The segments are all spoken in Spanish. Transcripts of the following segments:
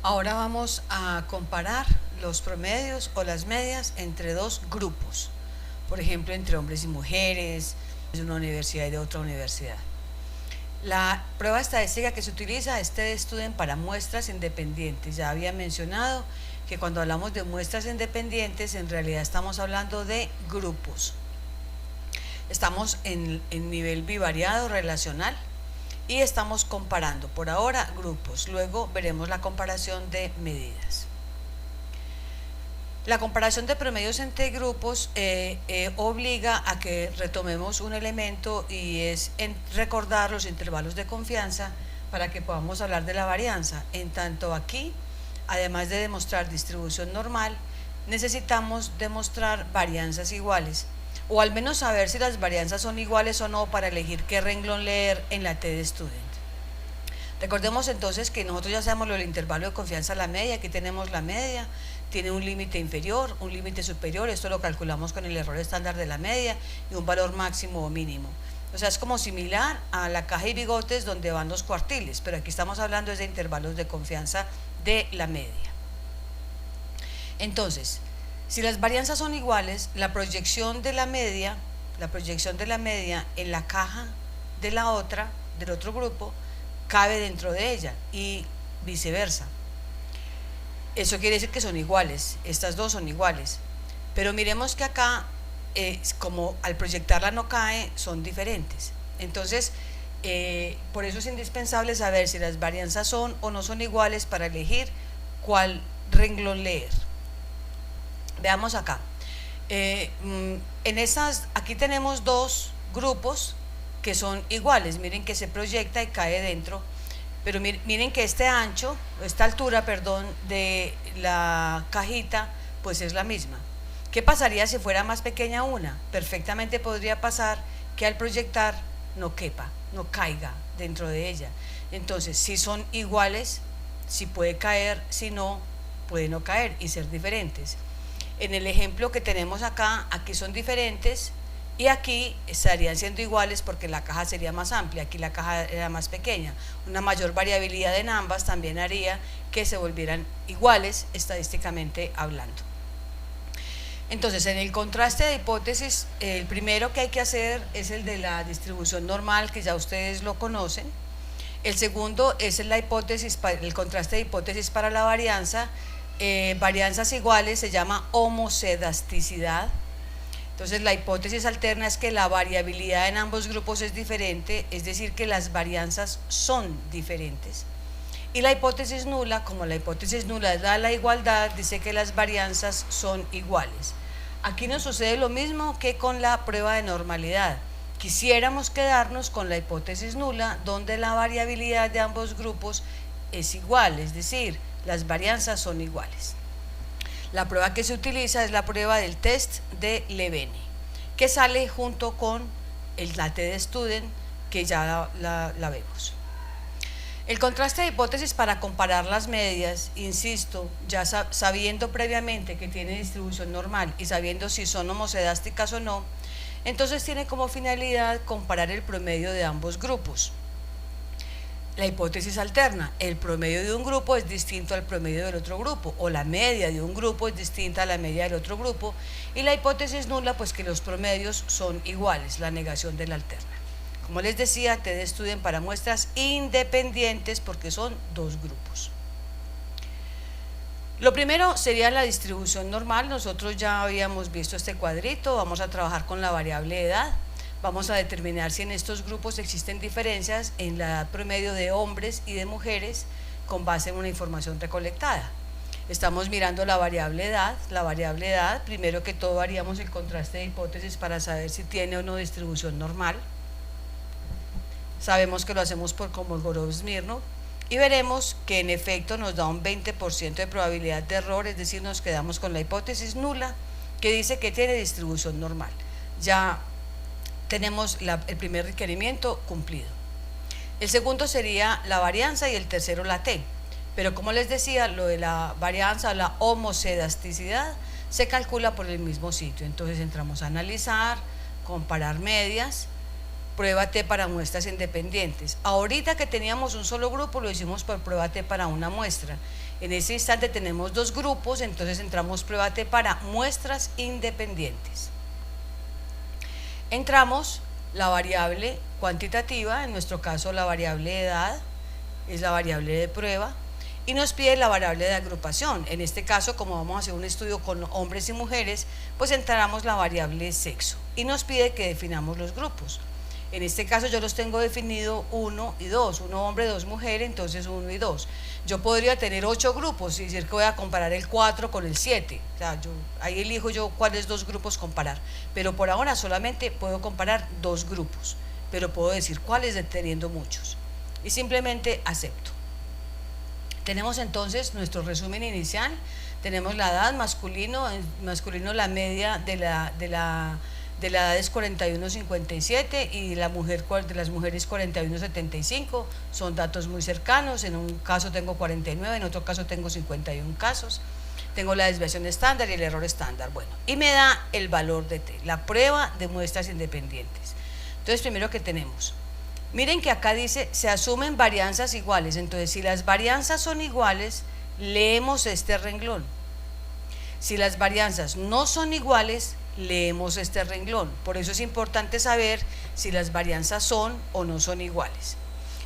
Ahora vamos a comparar los promedios o las medias entre dos grupos, por ejemplo, entre hombres y mujeres, de una universidad y de otra universidad. La prueba estadística que se utiliza es TED Student para muestras independientes. Ya había mencionado que cuando hablamos de muestras independientes, en realidad estamos hablando de grupos. Estamos en nivel bivariado relacional y estamos comparando por ahora grupos. Luego veremos la comparación de medidas. La comparación de promedios entre grupos obliga a que retomemos un elemento y es recordar los intervalos de confianza para que podamos hablar de la varianza. En tanto aquí, además de demostrar distribución normal, necesitamos demostrar varianzas iguales, o al menos saber si las varianzas son iguales o no para elegir qué renglón leer en la TED Student. Recordemos entonces que nosotros ya sabemos lo del intervalo de confianza, la media. Aquí tenemos la media, tiene un límite inferior, un límite superior, esto lo calculamos con el error estándar de la media, y un valor máximo o mínimo. O sea, es como similar a la caja y bigotes donde van los cuartiles, pero aquí estamos hablando de intervalos de confianza de la media. Entonces, si las varianzas son iguales, la proyección de la media en la caja de la otra, del otro grupo, cabe dentro de ella y viceversa. Eso quiere decir que son iguales, estas dos son iguales, pero miremos que acá, como al proyectarla no cae, son diferentes. Entonces, por eso es indispensable saber si las varianzas son o no son iguales para elegir cuál renglón leer. Veamos acá. Aquí tenemos dos grupos que son iguales. Miren que se proyecta y cae dentro, pero miren que esta altura, perdón, de la cajita, pues es la misma. ¿Qué pasaría si fuera más pequeña una? Perfectamente podría pasar que al proyectar no quepa, no caiga dentro de ella. Entonces, si son iguales, si puede caer, si no, puede no caer y ser diferentes. En el ejemplo que tenemos acá, aquí son diferentes y aquí estarían siendo iguales porque la caja sería más amplia, aquí la caja era más pequeña. Una mayor variabilidad en ambas también haría que se volvieran iguales estadísticamente hablando. Entonces, en el contraste de hipótesis, el primero que hay que hacer es el de la distribución normal, que ya ustedes lo conocen. El segundo es el contraste de hipótesis para la varianza. Varianzas iguales se llama homocedasticidad. Entonces, la hipótesis alterna es que la variabilidad en ambos grupos es diferente, es decir, que las varianzas son diferentes. Y la hipótesis nula, como la hipótesis nula da la igualdad, dice que las varianzas son iguales. Aquí nos sucede lo mismo que con la prueba de normalidad. Quisiéramos quedarnos con la hipótesis nula, donde la variabilidad de ambos grupos es igual, es decir, las varianzas son iguales. La prueba que se utiliza es la prueba del test de Levene, que sale junto con la TED Student, que ya la vemos. El contraste de hipótesis para comparar las medias, insisto, ya sabiendo previamente que tiene distribución normal y sabiendo si son homocedásticas o no, entonces tiene como finalidad comparar el promedio de ambos grupos. La hipótesis alterna, el promedio de un grupo es distinto al promedio del otro grupo, o la media de un grupo es distinta a la media del otro grupo, y la hipótesis nula, pues que los promedios son iguales, la negación de la alterna. Como les decía, TED Student para muestras independientes porque son dos grupos. Lo primero sería la distribución normal. Nosotros ya habíamos visto este cuadrito, vamos a trabajar con la variable edad. Vamos a determinar si en estos grupos existen diferencias en la edad promedio de hombres y de mujeres con base en una información recolectada. Estamos mirando la variable edad. La variable edad, primero que todo haríamos el contraste de hipótesis para saber si tiene o no distribución normal. Sabemos que lo hacemos por Kolmogorov-Smirnov y veremos que en efecto nos da un 20% de probabilidad de error, es decir, nos quedamos con la hipótesis nula que dice que tiene distribución normal. Ya tenemos el primer requerimiento cumplido. El segundo sería la varianza y el tercero la T. Pero como les decía, lo de la varianza, la homocedasticidad, se calcula por el mismo sitio. Entonces entramos a analizar, comparar medias prueba T para muestras independientes. Ahorita que teníamos un solo grupo, lo hicimos por prueba T para una muestra. En este instante tenemos dos grupos, entonces entramos prueba T para muestras independientes. Entramos la variable cuantitativa, en nuestro caso la variable de edad, es la variable de prueba, y nos pide la variable de agrupación. En este caso, como vamos a hacer un estudio con hombres y mujeres, pues entramos la variable sexo, y nos pide que definamos los grupos. En este caso yo los tengo definido 1 y 2, 1 hombre, 2 mujeres, entonces 1 y 2. Yo podría tener 8 grupos y decir que voy a comparar el 4 con el 7. O sea, ahí elijo yo cuáles dos grupos comparar. Pero por ahora solamente puedo comparar 2 grupos, pero puedo decir cuáles teniendo muchos. Y simplemente acepto. Tenemos entonces nuestro resumen inicial. Tenemos la edad masculino la media de la edad es 41,57 y la mujer de las mujeres 41,75, son datos muy cercanos. En un caso tengo 49, en otro caso tengo 51 casos. Tengo la desviación estándar y el error estándar. Bueno, y me da el valor de T, la prueba de muestras independientes. Entonces, primero que tenemos, miren que acá dice se asumen varianzas iguales. Entonces, si las varianzas son iguales, leemos este renglón. Si las varianzas no son iguales, leemos este renglón. Por eso es importante saber si las varianzas son o no son iguales.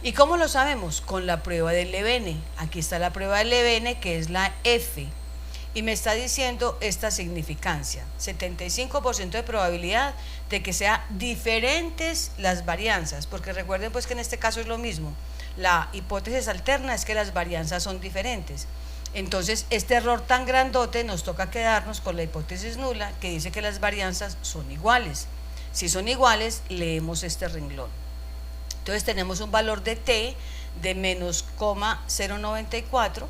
¿Y cómo lo sabemos? Con la prueba del Levene. Aquí está la prueba del Levene, que es la F, y me está diciendo esta significancia: 75% de probabilidad de que sean diferentes las varianzas, porque recuerden pues que en este caso es lo mismo. La hipótesis alterna es que las varianzas son diferentes. Entonces, este error tan grandote nos toca quedarnos con la hipótesis nula, que dice que las varianzas son iguales. Si son iguales, leemos este renglón. Entonces, tenemos un valor de T de menos 0,094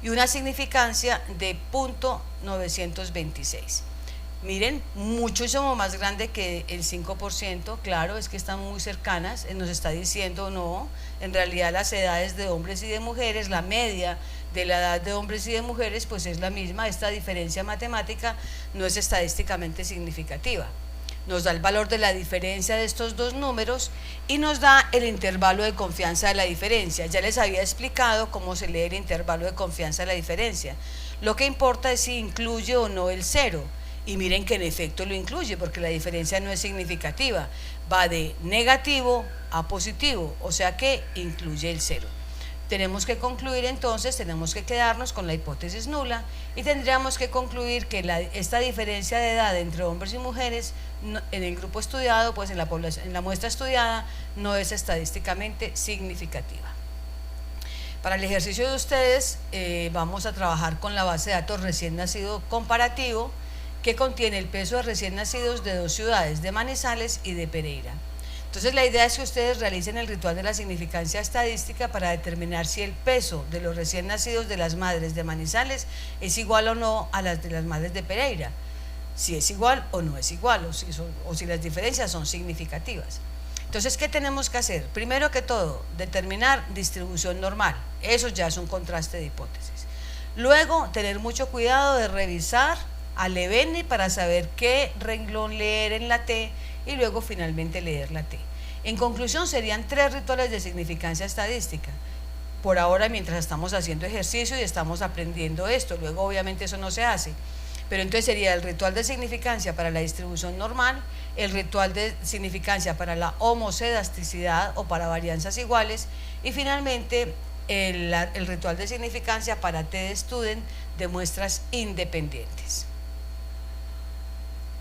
y una significancia de 0,926. Miren, muchísimo más grande que el 5%, claro, es que están muy cercanas. Nos está diciendo no, en realidad las edades de hombres y de mujeres, la media de la edad de hombres y de mujeres pues es la misma. Esta diferencia matemática no es estadísticamente significativa. Nos da el valor de la diferencia de estos dos números y nos da el intervalo de confianza de la diferencia. Ya les había explicado cómo se lee el intervalo de confianza de la diferencia. Lo que importa es si incluye o no el 0. Y miren que en efecto lo incluye, porque la diferencia no es significativa, va de negativo a positivo, o sea que incluye el 0. Tenemos que concluir entonces, tenemos que quedarnos con la hipótesis nula y tendríamos que concluir que esta diferencia de edad entre hombres y mujeres en el grupo estudiado, pues en la muestra estudiada, no es estadísticamente significativa. Para el ejercicio de ustedes vamos a trabajar con la base de datos recién nacido comparativo, que contiene el peso de recién nacidos de 2 ciudades, de Manizales y de Pereira. Entonces la idea es que ustedes realicen el ritual de la significancia estadística para determinar si el peso de los recién nacidos de las madres de Manizales es igual o no a las de las madres de Pereira, si es igual o no es igual, o si las diferencias son significativas. Entonces, ¿qué tenemos que hacer? Primero que todo, determinar distribución normal. Eso ya es un contraste de hipótesis. Luego, tener mucho cuidado de revisar al Levene para saber qué renglón leer en la T y luego finalmente leer la T. En conclusión, serían 3 rituales de significancia estadística. Por ahora, mientras estamos haciendo ejercicio y estamos aprendiendo esto, luego obviamente eso no se hace. Pero entonces sería el ritual de significancia para la distribución normal, el ritual de significancia para la homocedasticidad o para varianzas iguales y finalmente el ritual de significancia para T de Student de muestras independientes.